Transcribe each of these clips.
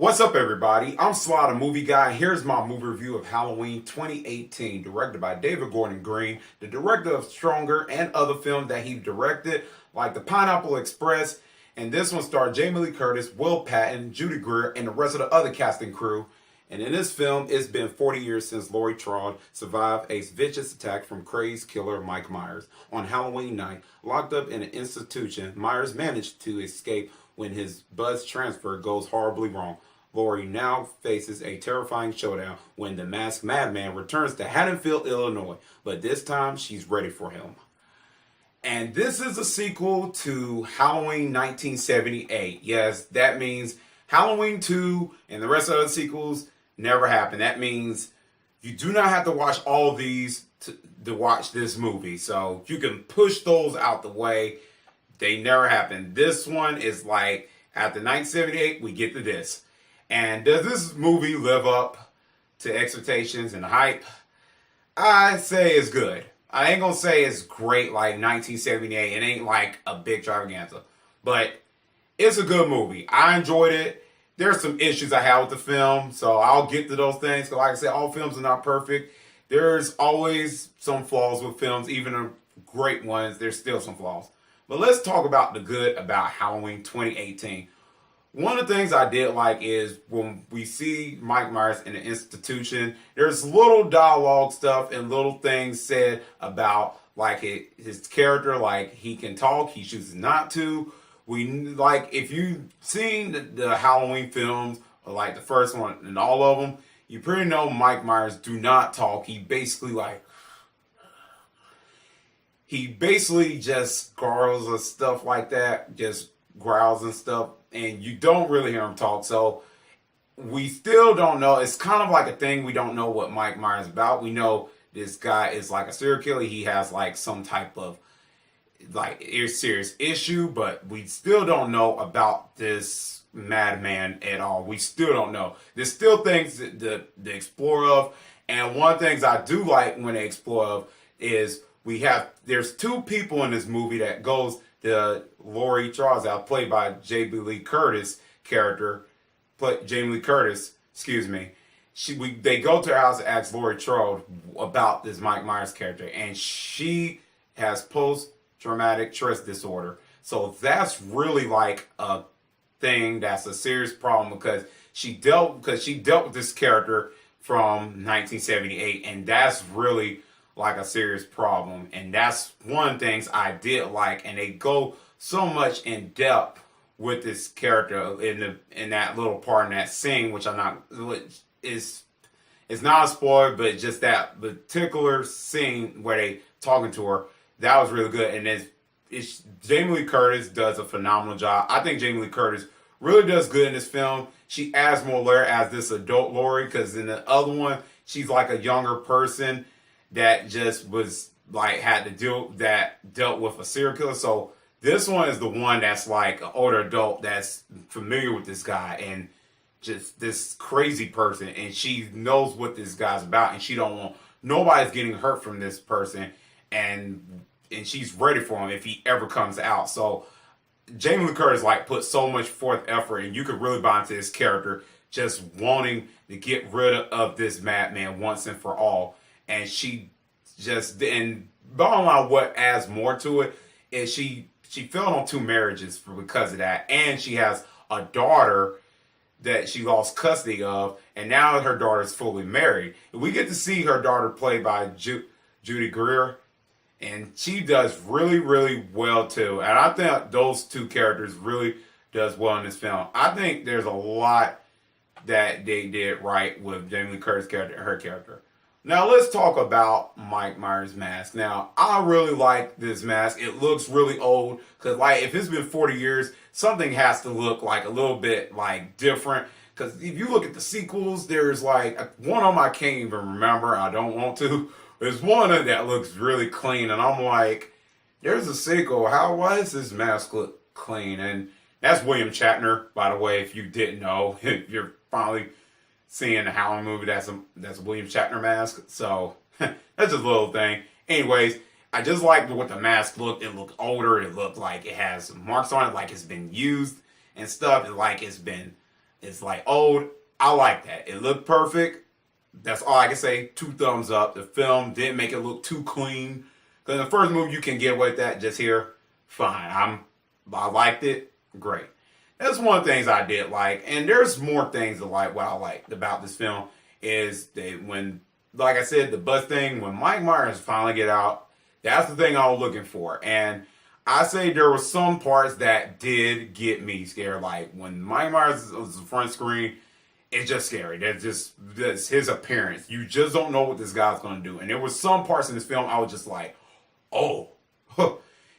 What's up, everybody? I'm Sly The Movie Guy. Here's my movie review of Halloween 2018, directed by David Gordon Green, the director of Stronger and other films that he directed, like The Pineapple Express. And this one starred Jamie Lee Curtis, Will Patton, Judy Greer, and the rest of the other casting crew. And in this film, it's been 40 years since Laurie Strode survived a vicious attack from crazed killer Mike Myers. On Halloween night, locked up in an institution, Myers managed to escape when his bus transfer goes horribly wrong. Laurie now faces a terrifying showdown when the masked madman returns to Haddonfield, Illinois, but this time she's ready for him. And this is a sequel to Halloween 1978. Yes, that means Halloween 2 and the rest of the sequels never happened. That means you do not have to watch all of these to watch this movie. So you can push those out the way. They never happened. This one is like, after 1978, we get to this. And does this movie live up to expectations and hype? I say it's good. I ain't gonna say it's great like 1978. It ain't like a big extravaganza. But it's a good movie. I enjoyed it. There's some issues I have with the film, so I'll get to those things. Because like I said, all films are not perfect. There's always some flaws with films. Even the great ones, there's still some flaws. But let's talk about the good about Halloween 2018. One of the things I did like is when we see Mike Myers in an institution, there's little dialogue stuff and little things said about like his character, like he can talk, he chooses not to. We like, if you've seen the Halloween films, or like the first one and all of them, you pretty know Mike Myers do not talk. He basically just gargles and stuff like that, just growls and stuff. And you don't really hear him talk, so we still don't know. It's kind of like a thing. We don't know what Mike Myers is about. We know this guy is like a serial killer. He has like some type of like serious issue, but we still don't know about this madman at all. We still don't know. There's still things to explore of, and one of the things I do like when they explore of is there's two people in this movie that goes the Laurie Strode, played by Jamie Lee Curtis character, Jamie Lee Curtis, excuse me. They go to her house and ask Laurie Strode about this Mike Myers character, and she has post-traumatic stress disorder. So that's really like a thing that's a serious problem because she dealt with this character from 1978, and that's really like a serious problem. And that's one of the things I did like, and they go so much in depth with this character in that little part in that scene, which it's not a spoiler, but just that particular scene where they talking to her, that was really good. And it's Jamie Lee Curtis does a phenomenal job. I think Jamie Lee Curtis really does good in this film. She adds more layer as this adult Laurie, because in the other one, she's like a younger person that just was like dealt with a serial killer. So this one is the one that's like an older adult that's familiar with this guy and just this crazy person, and she knows what this guy's about, and she don't want nobody's getting hurt from this person, and she's ready for him if he ever comes out. So Jamie Lee Curtis like put so much forth effort, and you could really buy into this character just wanting to get rid of this madman once and for all. And bottom line, what adds more to it is she failed on 2 marriages because of that. And she has a daughter that she lost custody of, and now her daughter is fully married. And we get to see her daughter played by Judy Greer, and she does really, really well too. And I think those 2 characters really does well in this film. I think there's a lot that they did right with Jamie Lee Curtis' character and her character. Now let's talk about Mike Myers' mask. Now, I really like this mask. It looks really old because like if it's been 40 years, something has to look like a little bit like different. Because if you look at the sequels, there's like one of them I can't even remember. I don't want to. There's one of them that looks really clean, and I'm like, there's a sequel. Why does this mask look clean? And that's William Shatner, by the way, if you didn't know. If you're finally seeing the Halloween movie, that's a William Shatner mask. So that's just a little thing. Anyways, I just liked what the mask looked. It looked older. It looked like it has marks on it, like it's been used and stuff. And like it's been It's like old. I like that. It looked perfect. That's all I can say. 2 thumbs up. The film didn't make it look too clean. Because in the first movie, you can get away with that. Just here, fine. I liked it. Great. That's one of the things I did like. And there's more things to like. What I liked about this film is that when, like I said, the bus thing, when Mike Myers finally get out, that's the thing I was looking for. And I say there were some parts that did get me scared. Like when Mike Myers was the front screen, it's just scary. That's his appearance. You just don't know what this guy's going to do. And there were some parts in this film I was just like, oh.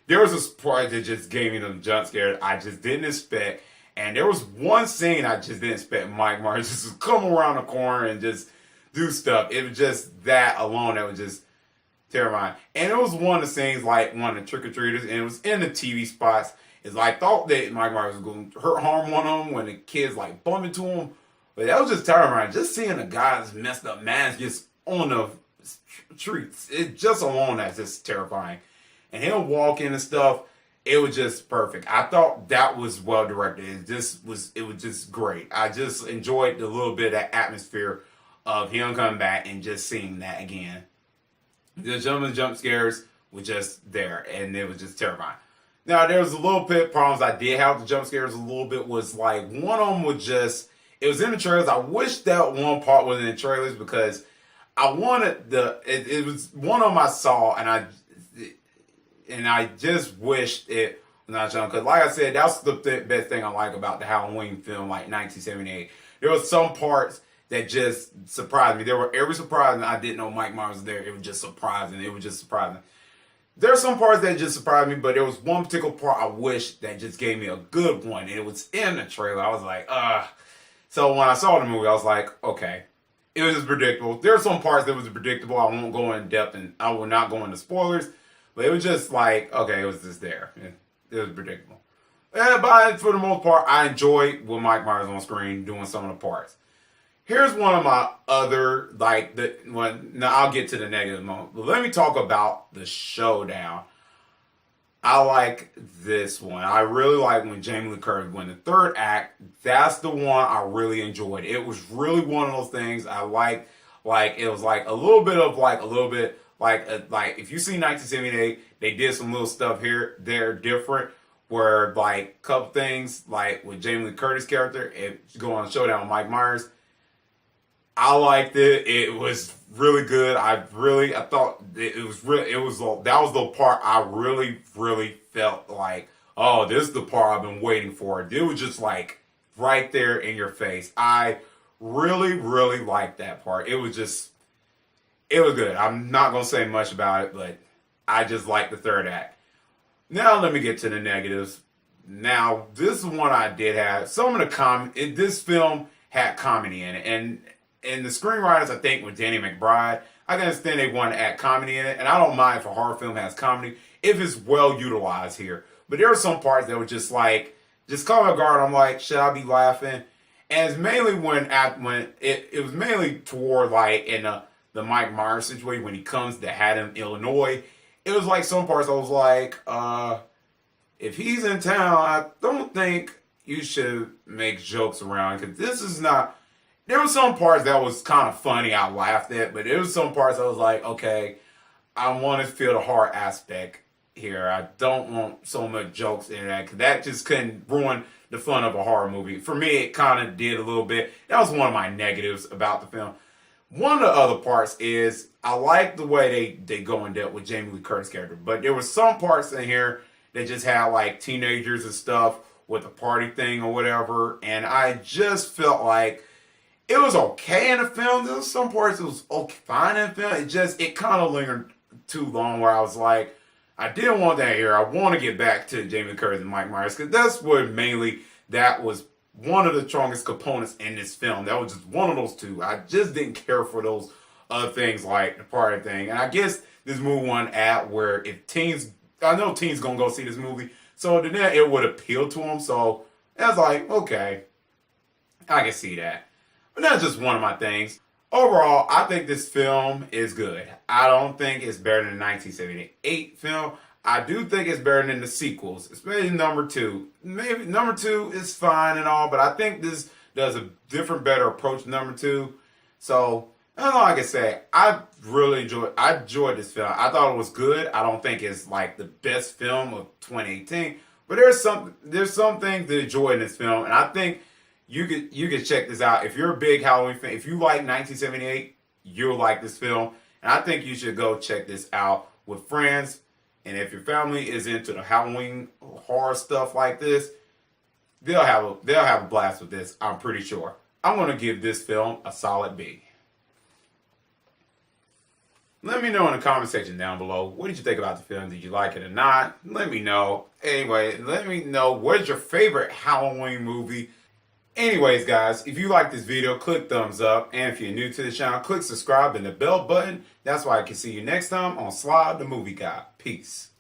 There was this part that just gave me the jump scare I just didn't expect. And there was one scene I just didn't expect Mike Myers just to come around the corner and just do stuff. It was just that alone that was just terrifying. And it was one of the scenes like one of the trick-or-treaters, and it was in the TV spots. It's like I thought that Mike Myers was going to hurt harm one of them when the kids like bump into him. But that was just terrifying. Just seeing a guy's messed up man just on the streets. It just alone that's just terrifying. And him walking and stuff, it was just perfect. I thought that was well directed. It was just great. I just enjoyed the little bit of that atmosphere of him coming back and just seeing that again. The jump scares were just there, and it was just terrifying. Now, there was a little bit problems I did have with the jump scares a little bit was like one of them was just, it was in the trailers. I wish that one part was in the trailers because I wanted it was one of them I saw, and I just wished it was not shown. Because like I said, that's the best thing I like about the Halloween film, like 1978. There were some parts that just surprised me. There were every surprise, and I didn't know Mike Myers was there. It was just surprising. There are some parts that just surprised me, but there was one particular part I wish that just gave me a good one. And it was in the trailer. I was like, So when I saw the movie, I was like, okay. It was just predictable. There are some parts that was predictable. I won't go in depth, and I will not go into spoilers. But it was just like, okay, it was just there. It was predictable. But for the most part, I enjoyed with Mike Myers on screen doing some of the parts. Here's one of my other, now I'll get to the negative moment. But let me talk about the showdown. I like this one. I really like when Jamie Lee Curtis went the third act. That's the one I really enjoyed. It was really one of those things I liked. Like, it was like a little bit if you see 1978, they did some little stuff here, they're different, where like a couple things, like with Jamie Lee Curtis' character, it go on a showdown with Mike Myers. I liked it. It was really good. I thought that was the part I really, really felt like, oh, this is the part I've been waiting for. It was just like right there in your face. I really, really liked that part. It was good. I'm not going to say much about it, but I just liked the third act. Now let me get to the negatives. Now, this is one I did have. Some of the this film had comedy in it. And the screenwriters, I think, with Danny McBride, I can understand they want to add comedy in it. And I don't mind if a horror film has comedy, if it's well utilized here. But there are some parts that were just like, just caught me off guard. I'm like, should I be laughing? And it's mainly when it was mainly toward like in the Mike Myers situation when he comes to Haddam, Illinois. It was like some parts I was like, if he's in town, I don't think you should make jokes around because this is not. There were some parts that was kind of funny I laughed at, but there was some parts I was like, okay, I want to feel the horror aspect here. I don't want so much jokes in that because that just couldn't ruin the fun of a horror movie. For me, it kind of did a little bit. That was one of my negatives about the film. One of the other parts is I like the way they go in depth with Jamie Lee Curtis' character, but there were some parts in here that just had like teenagers and stuff with the party thing or whatever, and I just felt like it was okay in the film. There was some parts it was okay, fine in the film. It kind of lingered too long where I was like, I didn't want that here. I want to get back to Jamie Lee Curtis and Mike Myers because that's what mainly that was one of the strongest components in this film. That was just one of those two. I just didn't care for those other things like the party thing. And I guess this movie one at where if teens, I know teens gonna go see this movie, so then it would appeal to them. So I was like, okay, I can see that. But that's just one of my things. Overall, I think this film is good. I don't think it's better than the 1978 film. I do think it's better than the sequels, especially number 2. Maybe number 2 is fine and all, but I think this does a different, better approach to number two. So, I don't know, like I said, I enjoyed this film. I thought it was good. I don't think it's like the best film of 2018, but there's some things to enjoy in this film, and I think you could check this out. If you're a big Halloween fan, if you like 1978, you'll like this film, and I think you should go check this out with friends. And if your family is into the Halloween horror stuff like this, they'll have a blast with this, I'm pretty sure. I'm going to give this film a solid B. Let me know in the comment section down below, what did you think about the film? Did you like it or not? Let me know. Anyway, let me know, what's your favorite Halloween movie? Anyways, guys, if you like this video, click thumbs up. And if you're new to the channel, click subscribe and the bell button. That's why I can see you next time on Sly the Movie Guy. Peace.